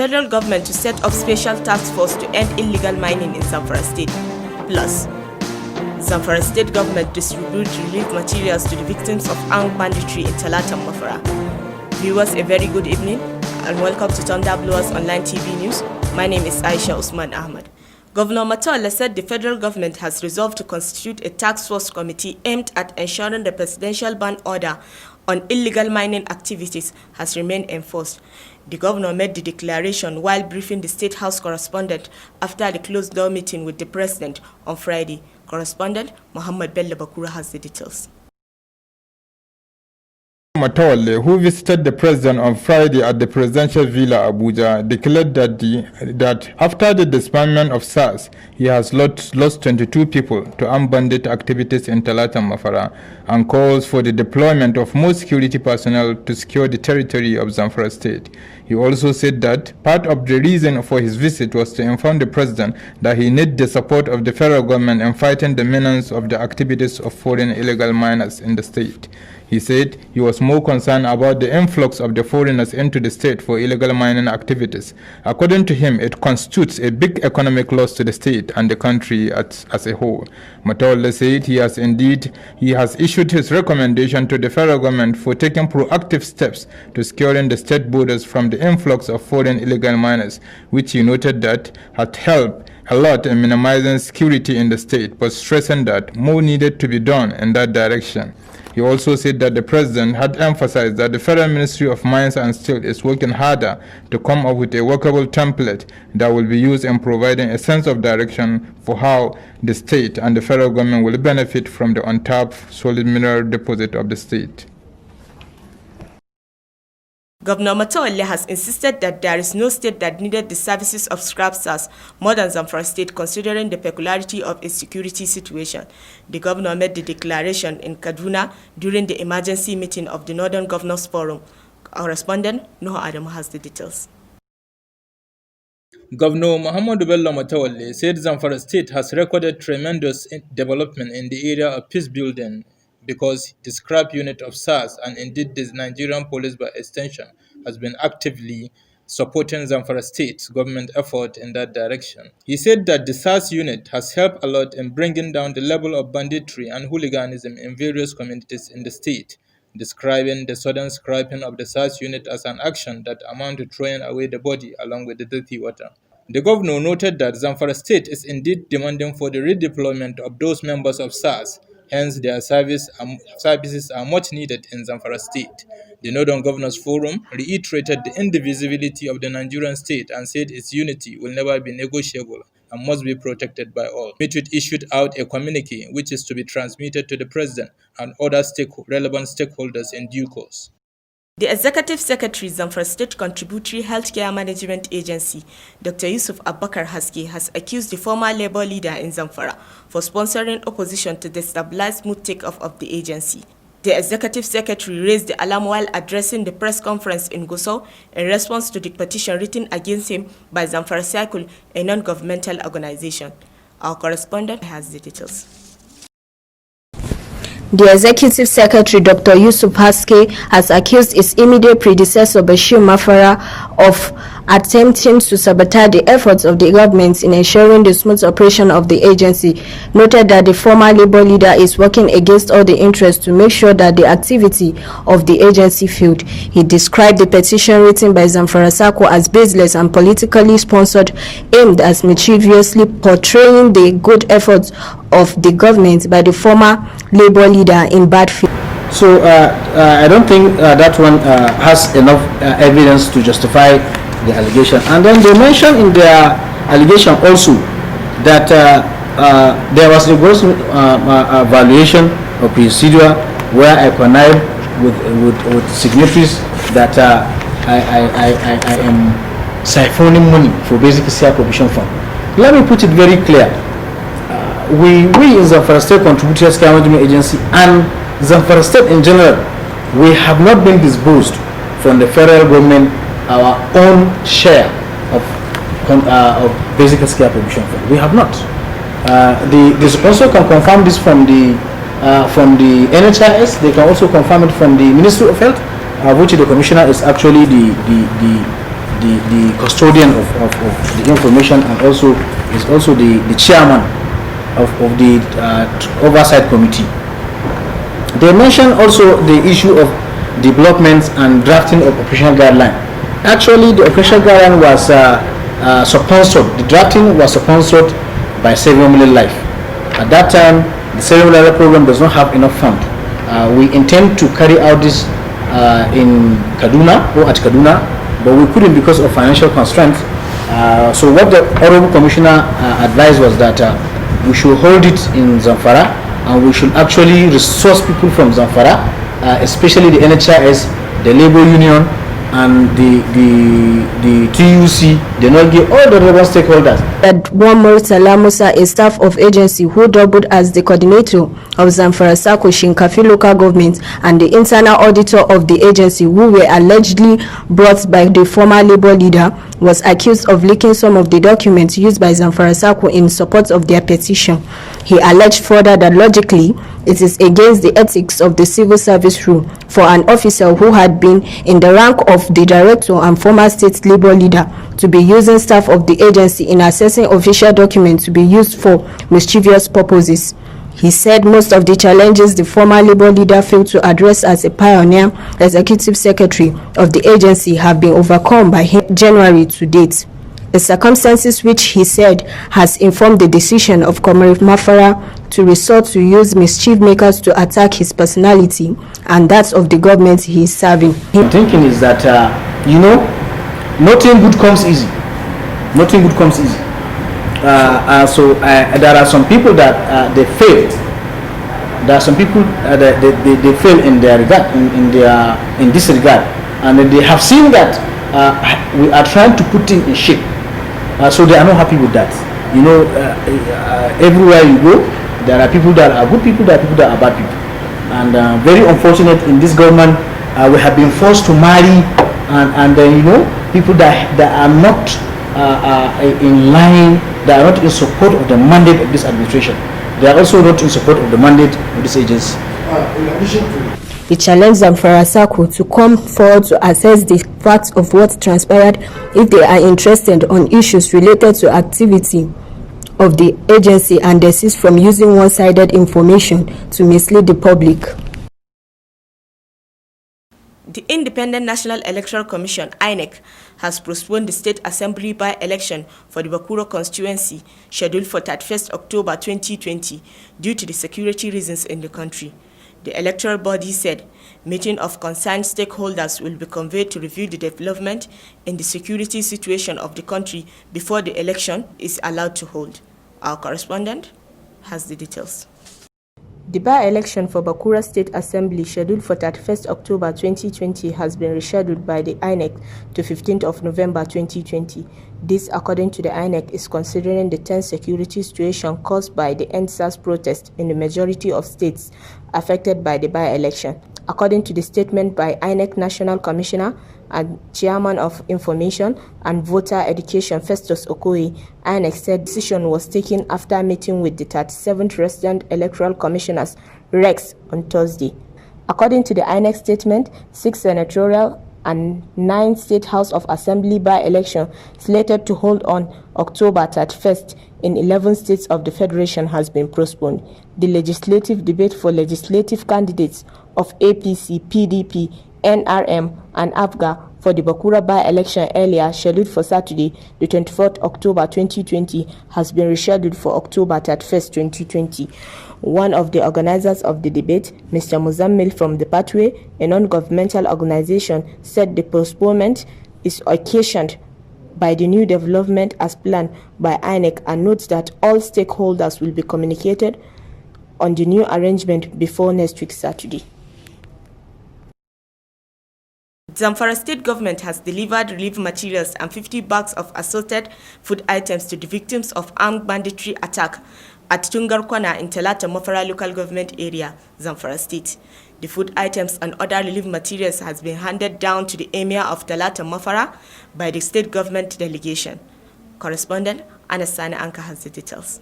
federal government to set up special task force to end illegal mining in Zamfara State. Plus, Zamfara State government distribute relief materials to the victims of armed banditry in Talata Mafara. Viewers, a very good evening and welcome to Thunder Blowers Online TV News. My name is Aisha Usman Ahmad. Governor Matola said the federal government has resolved to constitute a task force committee aimed at ensuring the presidential ban order on illegal mining activities has remained enforced. The governor made the declaration while briefing the State House correspondent after the closed-door meeting with the president on Friday. Correspondent Muhammad Bello Bakura has the details. Matawale, who visited the president on Friday at the presidential villa Abuja, declared that after the disbandment of SARS, he has lost 22 people to armed bandit activities in Talata Mafara and calls for the deployment of more security personnel to secure the territory of Zamfara State. He also said that part of the reason for his visit was to inform the president that he needs the support of the federal government in fighting the menace of the activities of foreign illegal miners in the state. He said he was more concerned about the influx of the foreigners into the state for illegal mining activities. According to him, it constitutes a big economic loss to the state and the country as a whole. Matola said he has issued his recommendation to the federal government for taking proactive steps to securing the state borders from the influx of foreign illegal miners, which he noted that had helped a lot in minimizing security in the state, but stressing that more needed to be done in that direction. He also said that the president had emphasized that the Federal Ministry of Mines and Steel is working harder to come up with a workable template that will be used in providing a sense of direction for how the state and the federal government will benefit from the untapped solid mineral deposit of the state. Governor Matola has insisted that there is no state that needed the services of scrap SARS more than Zamfara State, considering the peculiarity of its security situation. The governor made the declaration in Kaduna during the emergency meeting of the Northern Governors Forum. Correspondent Noah Adam has the details. Governor Muhammadu Bello Matola said Zamfara State has recorded tremendous development in the area of peace building, because the scrap unit of SARS and indeed the Nigerian police by extension has been actively supporting Zamfara State's government effort in that direction. He said that the SARS unit has helped a lot in bringing down the level of banditry and hooliganism in various communities in the state, describing the sudden scrapping of the SARS unit as an action that amounted to throwing away the body along with the dirty water. The governor noted that Zamfara State is indeed demanding for the redeployment of those members of SARS. Hence, their services are much needed in Zamfara State. The Northern Governors Forum reiterated the indivisibility of the Nigerian state and said its unity will never be negotiable and must be protected by all. Mitwit issued out a communique which is to be transmitted to the president and other relevant stakeholders in due course. The Executive Secretary, Zamfara State Contributory Healthcare Management Agency, Dr. Yusuf Abubakar Haske, has accused the former labor leader in Zamfara for sponsoring opposition to destabilize smooth takeoff of the agency. The Executive Secretary raised the alarm while addressing the press conference in Gusau in response to the petition written against him by Zamfara Cycle, a non-governmental organization. Our correspondent has the details. The Executive Secretary, Dr. Yusuf Haske, has accused his immediate predecessor, Bashir Mafara, of attempting to sabotage the efforts of the government in ensuring the smooth operation of the agency. Noted that the former labor leader is working against all the interests to make sure that the activity of the agency failed. He described the petition written by Zamfara Sako as baseless and politically sponsored, aimed at mischievously portraying the good efforts of the government by the former labor leader in bad faith. So I don't think that one has enough evidence to justify the allegation. And then they mentioned in their allegation also that there was a gross violation of procedure where I connived with signatories that I am siphoning money for basic care provision fund. Let me put it very clear. We in Zamfara State Contributory Healthcare Management Agency and Zamfara State in general, we have not been disbursed from the federal government our own share of basic care provision fund. We have not. The sponsor can confirm this from the NHIS. They can also confirm it from the Ministry of Health, which the commissioner is actually the the custodian of the information, and also is also the chairman of the oversight committee. They mentioned also the issue of developments and drafting of operational guideline. Actually, the operational guideline was sponsored. The drafting was sponsored by Saving Women Life. At that time, the Saving Women Life program does not have enough fund. We intend to carry out this in Kaduna or at Kaduna, but we couldn't because of financial constraints. So what the Honorable Commissioner advised was that we should hold it in Zamfara, and we should actually resource people from Zamfara, especially the NHIS, the labor union, and the TUC, the NOLGI, all the relevant stakeholders. That one Murtala Musa, a staff of agency who doubled as the coordinator of Zamfara Sako Shinkafi local government and the internal auditor of the agency, who were allegedly brought by the former labor leader, was accused of leaking some of the documents used by Zamfara Sako in support of their petition. He alleged further that logically it is against the ethics of the civil service rule for an officer who had been in the rank of the director and former state labor leader to be using staff of the agency in assessing official documents to be used for mischievous purposes. He said most of the challenges the former labor leader failed to address as a pioneer executive secretary of the agency have been overcome by him January to date. The circumstances which he said has informed the decision of Comrade Mafara to resort to use mischief makers to attack his personality and that of the government he is serving. My thinking is that, nothing good comes easy. Nothing good comes easy. So there are some people that they fail. There are some people that they fail in their regard, in this regard, and they have seen that we are trying to put things in shape. So they are not happy with that. Everywhere you go, there are people that are good people, there are people that are bad people. And very unfortunate in this government, we have been forced to marry and people that are not in line, that are not in support of the mandate of this administration. They are also not in support of the mandate of this agency. In addition to, he challenged Zamfara Sako to come forward to assess the facts of what transpired if they are interested on issues related to activity of the agency and desist from using one-sided information to mislead the public. The Independent National Electoral Commission, INEC, has postponed the State Assembly by-election for the Bakura constituency, scheduled for 31st October 2020, due to the security reasons in the country. The electoral body said meeting of concerned stakeholders will be convened to review the development in the security situation of the country before the election is allowed to hold. Our correspondent has the details. The by-election for Bakura State Assembly, scheduled for 31st October 2020, has been rescheduled by the INEC to 15th of November 2020. This, according to the INEC, is considering the tense security situation caused by the EndSARS protest in the majority of states affected by the by-election. According to the statement by INEC National Commissioner and Chairman of Information and Voter Education Festus Okoye, INEC said the decision was taken after meeting with the 37th Resident Electoral Commissioners, REX, on Thursday. According to the INEC statement, 6 senatorial and 9 State House of Assembly by-election slated to hold on October 31st in 11 states of the Federation has been postponed. The legislative debate for legislative candidates of APC, PDP, NRM, and AFGA for the Bakura by-election earlier scheduled for Saturday, the 24th October 2020, has been rescheduled for October 31st, 2020. One of the organizers of the debate, Mr. Muzammil from the Pathway, a non-governmental organization, said the postponement is occasioned by the new development as planned by INEC and notes that all stakeholders will be communicated on the new arrangement before next week Saturday. Zamfara State Government has delivered relief materials and 50 bags of assorted food items to the victims of armed banditry attack at Tungarkwana in Talata Mafara local government area, Zamfara State. The food items and other relief materials has been handed down to the Emir of Talata Mafara by the state government delegation. Correspondent Anasana Anka has the details.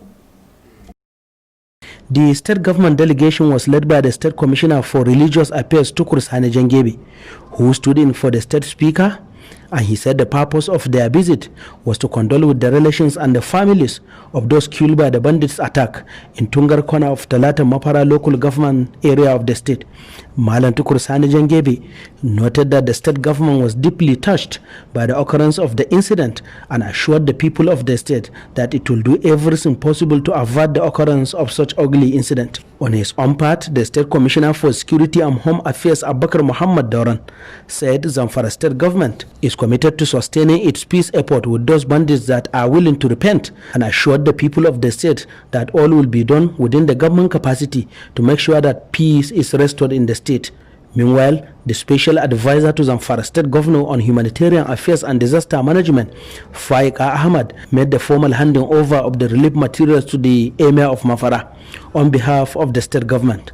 The state government delegation was led by the State Commissioner for Religious Affairs, Tukur Sane Jangebe, who stood in for the state speaker and he said the purpose of their visit was to condole with the relations and the families of those killed by the bandits' attack in Tungar corner of Talata Mapara local government area of the state. Malam Tukur Sani Jangebe noted that the state government was deeply touched by the occurrence of the incident and assured the people of the state that it will do everything possible to avert the occurrence of such ugly incident. On his own part, the State Commissioner for Security and Home Affairs Abubakar Muhammad Dauran said Zamfara state government is committed to sustaining its peace effort with those bandits that are willing to repent, and assured the people of the state that all will be done within the government capacity to make sure that peace is restored in the state. Meanwhile, the special advisor to Zamfara State Governor on Humanitarian Affairs and Disaster Management, Faika Ahmad, made the formal handing over of the relief materials to the Emir of Mafara on behalf of the state government.